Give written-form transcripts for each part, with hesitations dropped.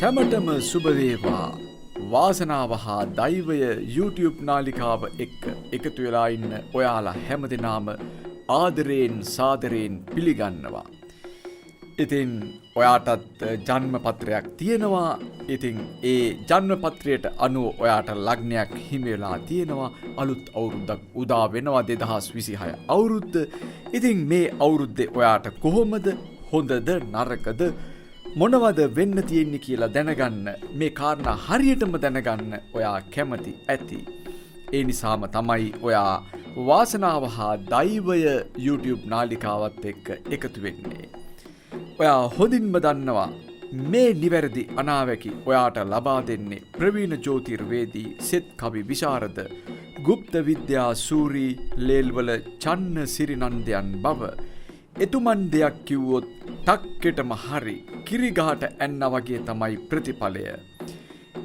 හැමටම සුබ වේවා. වාසනාව හා දෛවය YouTube නාලිකාව එක්ක එකතු වෙලා ඉන්න ඔයාලා හැමදෙනාම ආදරයෙන් සාදරයෙන් පිළිගන්නවා. ඉතින් ඔයාටත් ජන්මපත්‍රයක් තියෙනවා. ඉතින් ඒ ජන්මපත්‍රයට අනුව ඔයාට ලග්නයක් හිමි වෙලා තියෙනවා. අලුත් අවුරුද්දක් උදා වෙනවා 2026 අවුරුද්ද. ඉතින් මේ අවුරුද්දේ ඔයාට කොහොමද? හොඳද නරකද? මොනවද වෙන්න තියෙන්නේ කියලා දැනගන්න, මේ කාරණා හරියටම දැනගන්න ඔයා කැමති ඇති. ඒ නිසාම තමයි ඔයා වාසනාව හා දෛවය YouTube නාලිකාවත් එක්ක එකතු වෙන්නේ. ඔයා හොඳින්ම දන්නවා මේ නිවැරදි අනාවැකි ඔයාට ලබා දෙන්නේ ප්‍රවීණ ජ්‍යොතිර්වේදී, සෙත් කවි විශාරද, ගුප්ත විද්‍යා සූරි ලේල්වල චන්න සිරිනන්දයන් බව. එතුමන් දෙයක් කිව්වොත් ටක්කෙටම හරි, කිරිගහට ඇන්න වගේ තමයි ප්‍රතිඵලය.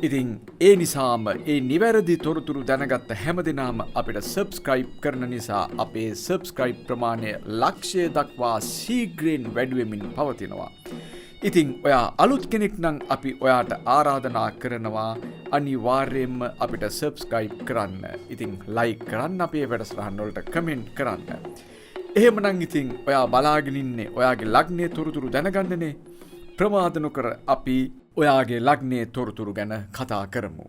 ඉතින් ඒ නිසාම ඒ නිවැරදි තොරතුරු දැනගත්ත හැමදෙනාම අපිට සබ්ස්ක්‍රයිබ් කරන නිසා අපේ සබ්ස්ක්‍රයිබ් ප්‍රමාණය ලක්ෂය දක්වා ශීඝ්‍රයෙන් වැඩිවෙමින් පවතිනවා. ඉතින් ඔයා අලුත් කෙනෙක් නම් අපි ඔයාට ආරාධනා කරනවා අනිවාර්යයෙන්ම අපිට සබ්ස්ක්‍රයිබ් කරන්න. ඉතින් ලයික් කරන්න, අපේ වැඩසටහන් වලට කමෙන්ට් කරන්න. එහෙමනම් ඉතින් ඔයා බලාගෙන ඉන්නේ ඔයාගේ ලග්නයේ තොරතුරු දැනගන්නනේ. ප්‍රමාද නොකර අපි ඔයාගේ ලග්නයේ තොරතුරු ගැන කතා කරමු.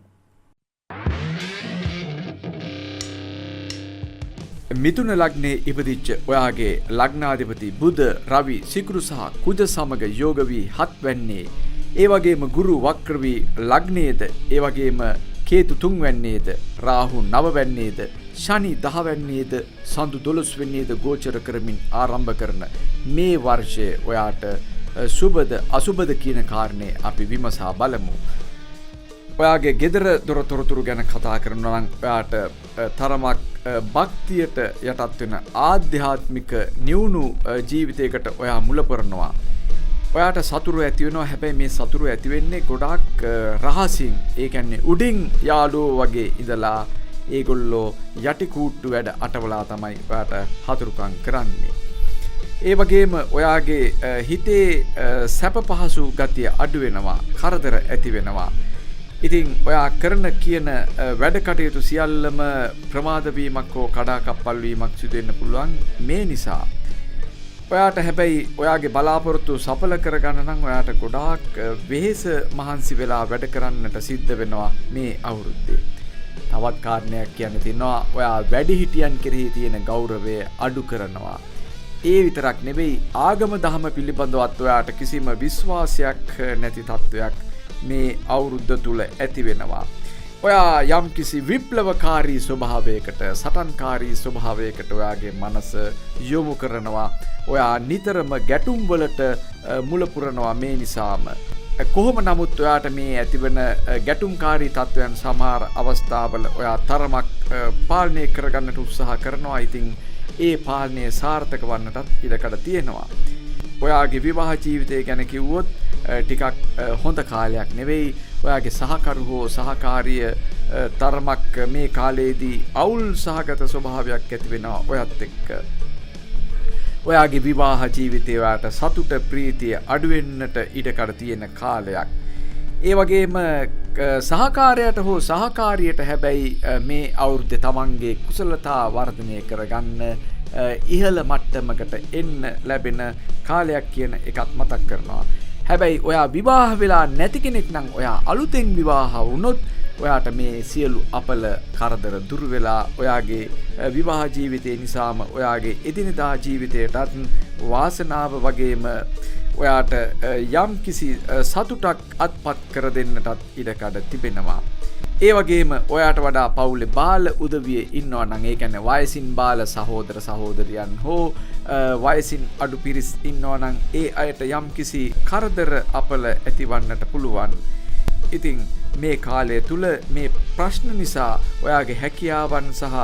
මිථුන ලග්නයේ ඉපදිච්ච ඔයාගේ ලග්නාධිපති බුධ, රවි, සිකුරු සහ කුජ සමග යෝග වී 7 වැන්නේ. ඒ වගේම ගුරු වක්‍ර වී ලග්නයේද, ඒ වගේම කේතු 3 වැන්නේද, රාහු 9 වැන්නේද, ශනි 10 වැන්නේද, සඳු 12 වැන්නේද ගෝචර කරමින් ආරම්භ කරන මේ වර්ෂයේ ඔයාට සුබද අසුබද කියන කාරණේ අපි විමසා බලමු. ඔයාගේ ගෙදර දොර තොරතුරු ගැන කතා කරනවා නම් ඔයාට තරමක් භක්තියට යටත් වෙන ආධ්‍යාත්මික නිවුණු ජීවිතයකට ඔයා මුල පුරනවා. ඔයාට සතුරු ඇති වෙනවා. හැබැයි මේ සතුරු ඇති වෙන්නේ ගොඩාක් රහසින්. ඒ කියන්නේ උඩින් යාළුවෝ වගේ ඉඳලා ඒගොල්ලෝ යටි කූට්ටු වැඩ අටවලා තමයි ඔයාට හතුරුකම් කරන්නේ. ඒ වගේම ඔයාගේ හිතේ සැප පහසු ගතිය අඩු වෙනවා, කරදර ඇති වෙනවා. ඉතින් ඔයා කරන කියන වැඩ කටයුතු සියල්ලම ප්‍රමාද වීමක් හෝ කඩාකප්පල් වීමක් සිදු වෙන්න පුළුවන්. මේ නිසා ඔයාට හැබැයි ඔයාගේ බලාපොරොත්තු සඵල කරගන්න නම් ඔයාට ගොඩාක් වෙහෙස මහන්සි වෙලා වැඩ කරන්නට සිද්ධ වෙනවා මේ අවුරුද්දේ. තවත් කාරණයක් කියන්න තියෙනවා, ඔයා වැඩිහිටියන් කෙරෙහි තියෙන ගෞරවය අඩු කරනවා. ඒ විතරක් නෙවෙයි, ආගම දහම පිළිබඳවත් ඔයාට කිසිම විශ්වාසයක් නැති තත්වයක් මේ අවුරුද්ද තුල ඇති වෙනවා. ඔයා යම් කිසි විප්ලවකාරී ස්වභාවයකට, සටන්කාරී ස්වභාවයකට ඔයාගේ මනස යොමු කරනවා. ඔයා නිතරම ගැටුම් වලට මුල පුරනවා. මේ නිසාම කොහොම නමුත් ඔයාට මේ ඇතිවන ගැටුම්කාරී තත්වයන් සමහර අවස්ථාවල ඔයා තරමක් පාලනය කරගන්නට උත්සාහ කරනවා. ඉතින් ඒ පාලනය සාර්ථක වන්නටත් ඉඩකඩ තියෙනවා. ඔයාගේ විවාහ ජීවිතය ගැන කිව්වොත් ටිකක් හොඳ කාලයක් නෙවෙයි. ඔයාගේ සහකරු හෝ සහකාරිය තරමක් මේ කාලයේදී අවුල් සහගත ස්වභාවයක් ඇති වෙනවා ඔයත් එක්ක. ඔයාගේ විවාහ ජීවිතය ඔයාට සතුට ප්‍රීතිය අඩු වෙන්නට ඉඩකඩ තියෙන කාලයක්. ඒ වගේම සහකාරයට හෝ සහකාරියට හැබැයි මේ අවුරුද්දේ තමන්ගේ කුසලතා වර්ධනය කරගන්න ඉහළ මට්ටමකට එන්න ලැබෙන කාලයක් කියන එකත් මතක් කරනවා. හැබැයි ඔයා විවාහ වෙලා නැති කෙනෙක් නම් ඔයා අලුතෙන් විවාහ වුණොත් ඔයාට මේ සියලු අපල කරදර දුරු වෙලා ඔයාගේ විවාහ ජීවිතය නිසාම ඔයාගේ එදිනෙදා ජීවිතයටත් වාසනාව වගේම ඔයාට යම් කිසි සතුටක් අත්පත් කර දෙන්නටත් ඉඩකඩ තිබෙනවා. ඒ වගේම ඔයාට වඩා පවුලේ බාල උදවිය ඉන්නවා නම්, ඒ කියන්නේ වයසින් බාල සහෝදර සහෝදරියන් හෝ වයසින් අඩු පිරිස් ඉන්නවා නම් ඒ අයට යම් කිසි කරදර අපල ඇතිවන්නට පුළුවන්. ඉතින් මේ කාලය තුල මේ ප්‍රශ්න නිසා ඔයාගේ හැකියාවන් සහ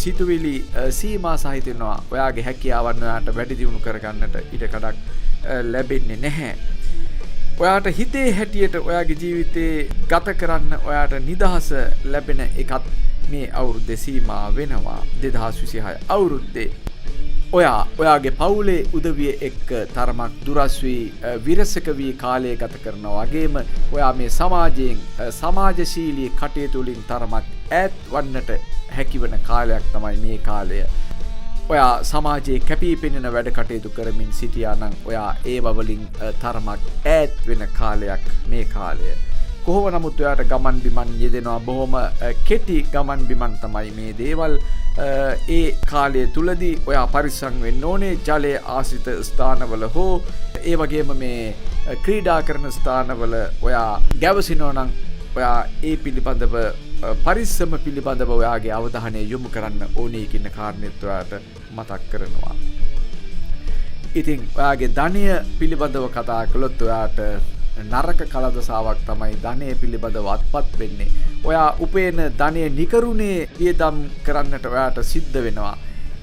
සිතුවිලි සීමා සහිත වෙනවා. ඔයාගේ හැකියාවන් ඔයාට වැඩි දියුණු කරගන්නට ඉඩකඩක් ලැබෙන්නේ නැහැ. ඔයාට හිතේ හැටියට ඔයාගේ ජීවිතේ ගත කරන්න ඔයාට නිදහස ලැබෙන එකත් මේ අවුරුද්දේ සීමා වෙනවා. 2026 අවුරුද්දේ ඔයාගේ පවුලේ උදවිය එක්ක තරමක් දුරස් වී විරසක වී කාලය ගත කරනවා වගේම ඔයා මේ සමාජයෙන් සමාජශීලී කටයුතු වලින් තරමක් ඈත් වන්නට හැකිවන කාලයක් තමයි මේ කාලය. ඔයා සමාජයේ කැපී පෙනෙන වැඩ කටයුතු කරමින් සිටියා නම් ඔයා ඒව වලින් තරමක් ඈත් වෙන කාලයක් මේ කාලය. කොහොම නමුත් ඔයාට ගමන් බිමන් යෙදෙනවා බොහොම කෙටි ගමන් බිමන් තමයි මේ දේවල්. ඒ කාලය තුලදී ඔයා පරිස්සම් වෙන්න ඕනේ ජලයේ ආශ්‍රිත ස්ථානවල හෝ ඒ වගේම මේ ක්‍රීඩා කරන ස්ථානවල ඔයා ගැවසිනවා නම් ඔයා ඒ පිළිබඳව පරිස්සම පිළිබඳව ඔයාගේ අවධානය යොමු කරන්න ඕනේ කියන කාරණේත් ඔයාට මතක් කරනවා. ඉතින් ඔයාගේ ධනය පිළිබඳව කතා කළොත් ඔයාට නරක කලදසාවක් තමයි ධනය පිළිබඳව අත්පත් වෙන්නේ. ඔයා උපේන ධනය නිකරුණේ වියදම් කරන්නට ඔයාට සිද්ධ වෙනවා.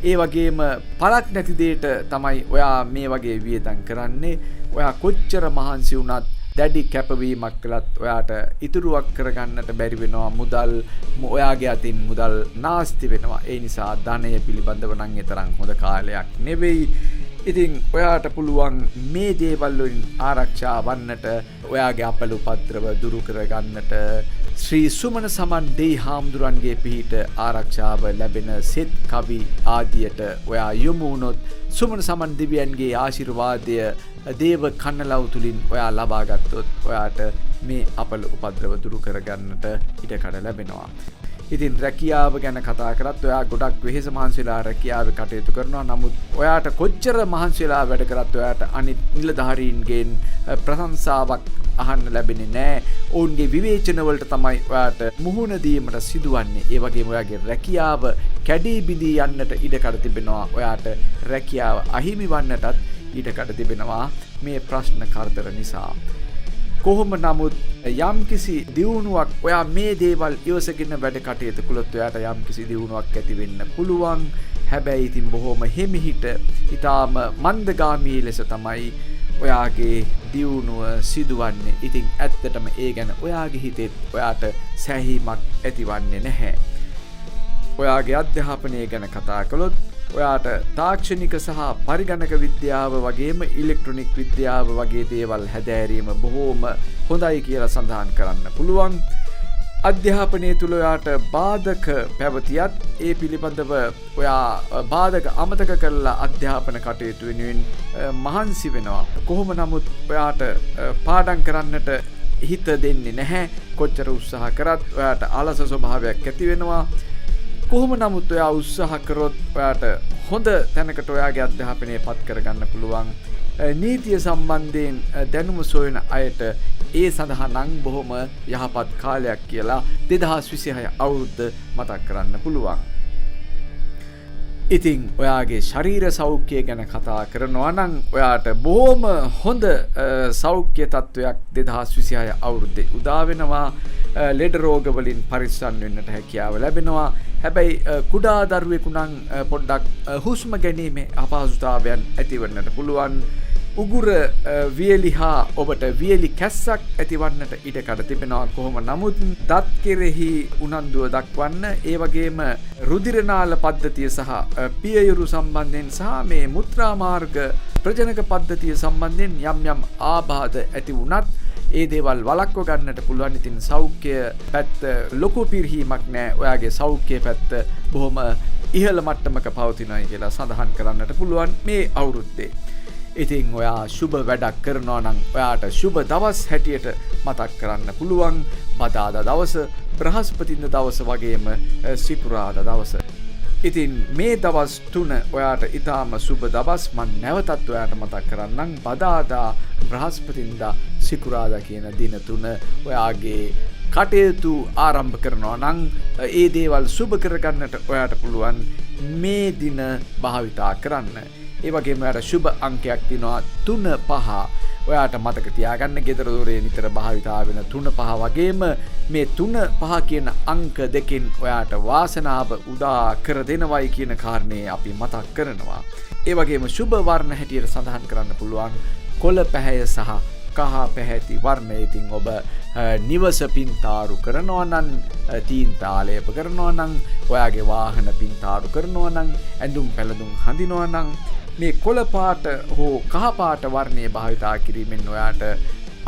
ඒ වගේම පළක් නැති දෙයට තමයි ඔයා මේ වගේ වියදම් කරන්නේ. ඔයා කොච්චර මහන්සි වුණත් දැඩි කැපවීමක් කළත් ඔයාට ඉතුරුවක් කරගන්නට බැරි වෙනවා. මුදල් ඔයාගේ අතින් මුදල් නාස්ති වෙනවා. ඒ නිසා ධනය පිළිබඳව නම් ඒ තරම් හොඳ කාලයක් නෙවෙයි. ඉතින් ඔයාට පුළුවන් මේ දේවල් වලින් ආරක්ෂා වන්නට ඔයාගේ අපල උපද්‍රව දුරු කරගන්නට ශ්‍රී සුමන සමන් දෙයි හාමුදුරන්ගේ පිහිට ආරක්ෂාව ලැබෙන සෙත් කවි ආදියට ඔයා යොමු වුණොත් සුමන සමන් දෙවියන්ගේ ආශිර්වාදය දේව කන්නලව් තුලින් ඔයා ලබා ගත්තොත් ඔයාට මේ අපල උපද්‍රව දුරු කරගන්නට ඉඩකඩ ලැබෙනවා. ඉතින් රැකියාව ගැන කතා කරත් ඔයා ගොඩක් වෙහෙස මහන්සි වෙලා රැකියාවේ කටයුතු කරනවා. නමුත් ඔයාට කොච්චර මහන්සි වෙලා වැඩ කරත් ඔයාට අනිත් නිලධාරීන්ගෙන් ප්‍රශංසාවක් අහන්න ලැබෙන්නේ නැහැ. ඔවුන්ගේ විවේචන වලට තමයි ඔයාට මුහුණ දීමට සිදුවන්නේ. ඒ වගේම ඔයාගේ රැකියාව කැඩී බිඳී යන්නට ඉඩකඩ තිබෙනවා. ඔයාට රැකියාව අහිමි වන්නටත් ඉඩකඩ තිබෙනවා මේ ප්‍රශ්න කරදර නිසා. කොහොම නමුත් යම්කිසි දියුණුවක් ඔයා මේ දේවල් ඉවසගෙන වැඩ කටයුතු කළොත් ඔයාට යම්කිසි දියුණුවක් ඇති වෙන්න පුළුවන්. හැබැයි ඉතින් බොහොම හිමිහිට ඊටාම මන්දගාමී ලෙස තමයි ඔයාගේ දියුණුව සිදුවන්නේ. ඉතින් ඇත්තටම ඒ ගැන ඔයාගේ හිතේ ඔයාට සැහැීමක් ඇතිවන්නේ නැහැ. ඔයාගේ අධ්‍යාපනය ගැන කතා කළොත් ඔයාට තාක්ෂණික සහ පරිගණක විද්‍යාව වගේම ඉලෙක්ට්‍රොනික විද්‍යාව වගේ දේවල් හැදෑරීම බොහෝම හොඳයි කියලා සඳහන් කරන්න පුළුවන්. අධ්‍යාපනය තුළ ඔයාට බාධක පැවතියත් ඒ පිළිබඳව ඔයා බාධක අමතක කරලා අධ්‍යාපන කටයුතු වෙනුවෙන් මහන්සි වෙනවා. කොහොම නමුත් ඔයාට පාඩම් කරන්නට හිත දෙන්නේ නැහැ. කොච්චර උත්සාහ කරත් ඔයාට අලස ස්වභාවයක් ඇති වෙනවා. කොහොම නමුත් ඔයා උත්සාහ කරොත් ඔයාට හොඳ තැනකට ඔයාගේ අධ්‍යාපනය පත් කරගන්න පුළුවන්. නීතිය සම්බන්ධයෙන් දැනුම සොයන අයට ඒ සඳහා නම් බොහොම යහපත් කාලයක් කියලා 2026 අවුරුද්ද මතක් කරන්න පුළුවන්. ඉතින් ඔයාගේ ශරීර සෞඛ්‍යය ගැන කතා කරනවා නම් ඔයාට බොහොම හොඳ සෞඛ්‍ය තත්ත්වයක් 2026 අවුරුද්දේ උදා වෙනවා. ලෙඩ රෝග වලින් පරිස්සම් වෙන්නට හැකියාව ලැබෙනවා. හැබැයි කුඩා දරුවෙකු නම් පොඩ්ඩක් හුස්ම ගැනීමේ අපහසුතාවයන් ඇතිවන්නට පුළුවන්. උගුර වියලි හා ඔබට වියලි කැස්සක් ඇතිවන්නට ඉඩකඩ තිබෙනවා. කොහොම නමුත් දත් කෙරෙහි උනන්දුව දක්වන්න, ඒ වගේම රුධිරනාල පද්ධතිය සහ පියයුරු සම්බන්ධයෙන් සහ මේ මුත්‍රා මාර්ග ප්‍රජනක පද්ධතිය සම්බන්ධයෙන් යම් යම් ආබාධ ඇති වුණත් ඒ දේවල් වළක්ව ගන්නට පුළුවන්. ඉතින් සෞඛ්‍ය පැත්ත ලොකු පිරිහීමක් නෑ. ඔයාගේ සෞඛ්‍ය පැත්ත බොහොම ඉහළ මට්ටමක පවතිනයි කියලා සඳහන් කරන්නට පුළුවන් මේ අවුරුද්දේ. ඉතින් ඔයා සුබ වැඩක් කරනවා නම් ඔයාට සුබ දවස් හැටියට මතක් කරන්න පුළුවන් බදාදා දවස, බ්‍රහස්පතින්දා දවස වගේම සිකුරාදා දවස. ඉතින් මේ දවස් තුන ඔයාට ඊටාම සුබ දවස්. මම නැවතත් ඔයාට මතක් කරන්නම් බදාදා, බ්‍රහස්පතින්දා, සිකුරාදා කියන දින තුන ඔයාගේ කටයුතු ආරම්භ කරනවා නම් ඒ දේවල් සුබ කරගන්නට ඔයාට පුළුවන් මේ දින භාවිතා කරන්න. ඒ වගේම ඔයාට සුබ අංකයක් තියෙනවා 3 5. ඔයාට මතක තියාගන්න ගෙදර දොරේ නිතර භාවිතා වෙන 3 5 වගේම මේ 3 5 කියන අංක දෙකෙන් ඔයාට වාසනාව උදා කර දෙනවයි කියන කාරණේ අපි මතක් කරනවා. ඒ වගේම සුබ වර්ණ හැටියට සඳහන් කරන්න පුළුවන් කොළ පැහැය සහ කහ පැහැති වර්ණය. ඉතින් ඔබ නිවස පින්තාරු කරනවා නම්, තීන්තාලේප කරනවා නම්, ඔයාගේ වාහන පින්තාරු කරනවා නම්, ඇඳුම් පැළඳුම් හඳිනවා නම් මේ කොළ පාට හෝ කහ පාට වර්ණය භාවිතා කිරීමෙන් ඔයාට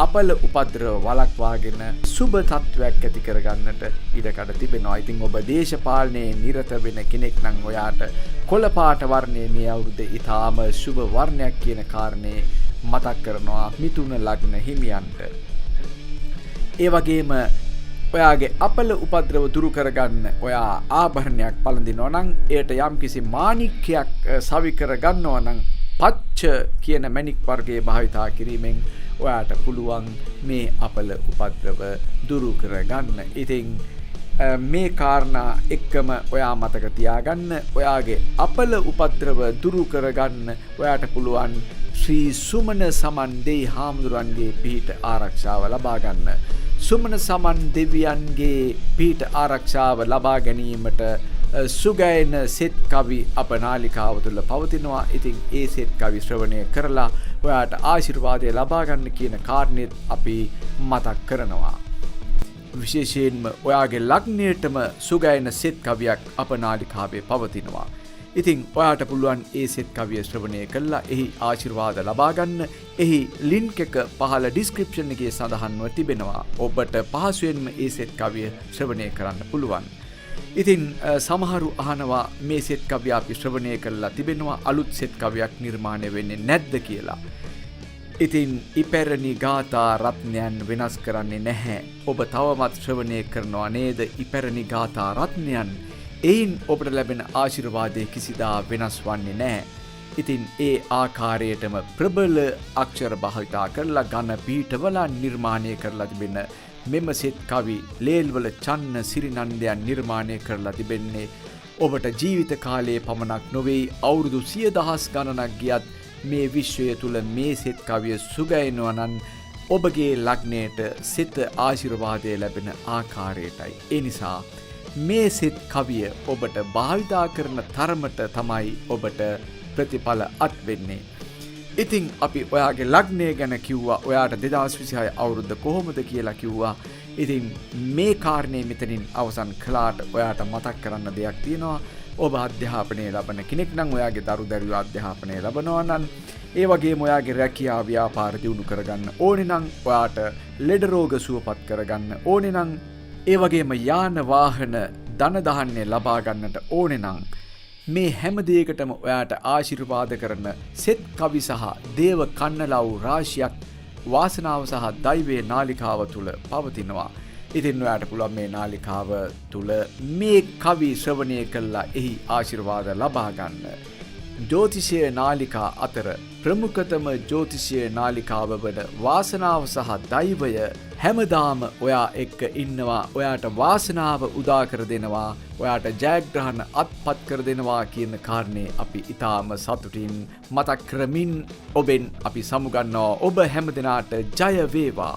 අපල උපද්‍රව වළක්වාගෙන සුබ තත්වයක් ඇති කරගන්නට ඉඩකඩ තිබෙනවා. ඉතින් ඔබ දේශපාලනයේ නිරත වෙන කෙනෙක් නම් ඔයාට කොළ පාට වර්ණය මේ අවුරුද්දේ ඊටාම සුබ වර්ණයක් කියන කාරණේ මතක් කරනවා මිථුන ලග්න හිමියන්ට. ඒ වගේම ඔයාගේ අපල උපද්‍රව දුරු කරගන්න ඔයා ආභරණයක් පළඳිනවා නම් එයට යම්කිසි මාණික්කයක් සවි කරගන්නවා නම් පච්ච කියන මණික් වර්ගයේ භාවිතා කිරීමෙන් ඔයාට පුළුවන් මේ අපල උපද්‍රව දුරු කරගන්න. ඉතින් මේ කාරණා එක්කම ඔයා මතක තියාගන්න ඔයාගේ අපල උපද්‍රව දුරු කරගන්න ඔයාට පුළුවන් ශ්‍රී සුමන සමන් දෙවි හාමුදුරන්ගේ පිහිට ආරක්ෂාව ලබා ගන්න. සුමන සමන් දෙවියන්ගේ පිහිට ආරක්ෂාව ලබා ගැනීමට සුගයන සෙත් කවි අප නාලිකාව තුළ පවතිනවා. ඉතින් ඒ සෙත් කවි ශ්‍රවණය කරලා ඔයාට ආශිර්වාදය ලබා ගන්න කියන කාරණේත් අපි මතක් කරනවා. විශේෂයෙන්ම ඔයාගේ ලග්නයටම සුගයන සෙත් කවියක් අප නාලිකාවේ පවතිනවා. ඉතින් ඔයාට පුළුවන් ඒ සෙත් කවිය ශ්‍රවණය කරලා එහි ආශිර්වාද ලබා ගන්න. එහි ලින්ක් එක පහළ ඩිස්ක්‍රිප්ෂන් එකේ සඳහන්ව තිබෙනවා. ඔබට පහසුවෙන්ම ඒ සෙත් කවිය ශ්‍රවණය කරන්න පුළුවන්. ඉතින් සමහරු අහනවා මේ සෙත් කවිය අපි ශ්‍රවණය කරලා තිබෙනවා, අලුත් සෙත් කවියක් නිර්මාණය වෙන්නේ නැද්ද කියලා. ඉතින් ඉපැරණි ගාථා රත්නයන් වෙනස් කරන්නේ නැහැ. ඔබ තවමත් ශ්‍රවණය කරනවා නේද ඉපැරණි ගාථා රත්නයන්? එයින් ඔබට ලැබෙන ආශිර්වාදය කිසිදා වෙනස් වන්නේ නැහැ. ඉතින් ඒ ආකාරයටම ප්‍රබල අක්ෂර භාවිතා කරලා ඝන පීඨවල නිර්මාණය කරලා තිබෙන මෙම සෙත් කවි ලේල්වල චන්න සිරිනන්දයන් නිර්මාණය කරලා තිබෙන්නේ ඔබට ජීවිත කාලයේ පමණක් නොවේ, අවුරුදු 100,000 ගණනක් ගියත් මේ විශ්වය තුල මේ සෙත් කවිය සුගයනවා නම් ඔබගේ ලග්නයට සෙත ආශිර්වාදය ලැබෙන ආකාරයටයි. ඒ නිසා මේ සෙත් කවිය ඔබට භාවිතා කරන තරමට තමයි ඔබට ප්‍රතිඵල අත් වෙන්නේ. ඉතින් අපි ඔයාගේ ලග්නය ගැන කිව්වා, ඔයාට 2026 අවුරුද්ද කොහොමද කියලා කිව්වා. ඉතින් මේ කාරණේ මෙතනින් අවසන් කළාට ඔයාට මතක් කරන්න දෙයක් තියෙනවා. ඔබ අධ්‍යාපනය ලබන කෙනෙක් නම් ඔයාගේ දරු දැරියෝ අධ්‍යාපනය ලබනවා නම්, ඒ වගේම ඔයාගේ රැකියාව ව්‍යාපාර දියුණු කරගන්න ඕනේ නම්, ඔයාට ලෙඩ රෝග සුවපත් කරගන්න ඕනේ නම්, ඒ වගේම යාන වාහන ධන ධාන්‍ය ලබා ගන්නට ඕනේ නම්, මේ හැම දෙයකටම ඔයාට ආශිර්වාද කරන සෙත් කවි සහ දේව කන්නලව් රාශියක් වාසනාව සහ දෛවයේ නාලිකාව තුල පවතිනවා. ඉතින් ඔයාට පුළුවන් මේ නාලිකාව තුල මේ කවි ශ්‍රවණය කළා එහි ආශිර්වාද ලබා ගන්න. ජ්‍යොතිෂය නාලිකා අතර ප්‍රමුඛතම ජ්‍යොතිෂය නාලිකාව වන වාසනාව සහ දෛවය හැමදාම ඔයා එක්ක ඉන්නවා. ඔයාට වාසනාව උදා කර දෙනවා, ඔයාට ජයග්‍රහණ අත්පත් කර දෙනවා කියන කාරණේ අපි ඊටාම සතුටින් මතක් කරමින් ඔබෙන් අපි සමුගන්නවා. ඔබ හැමදෙනාට ජය වේවා.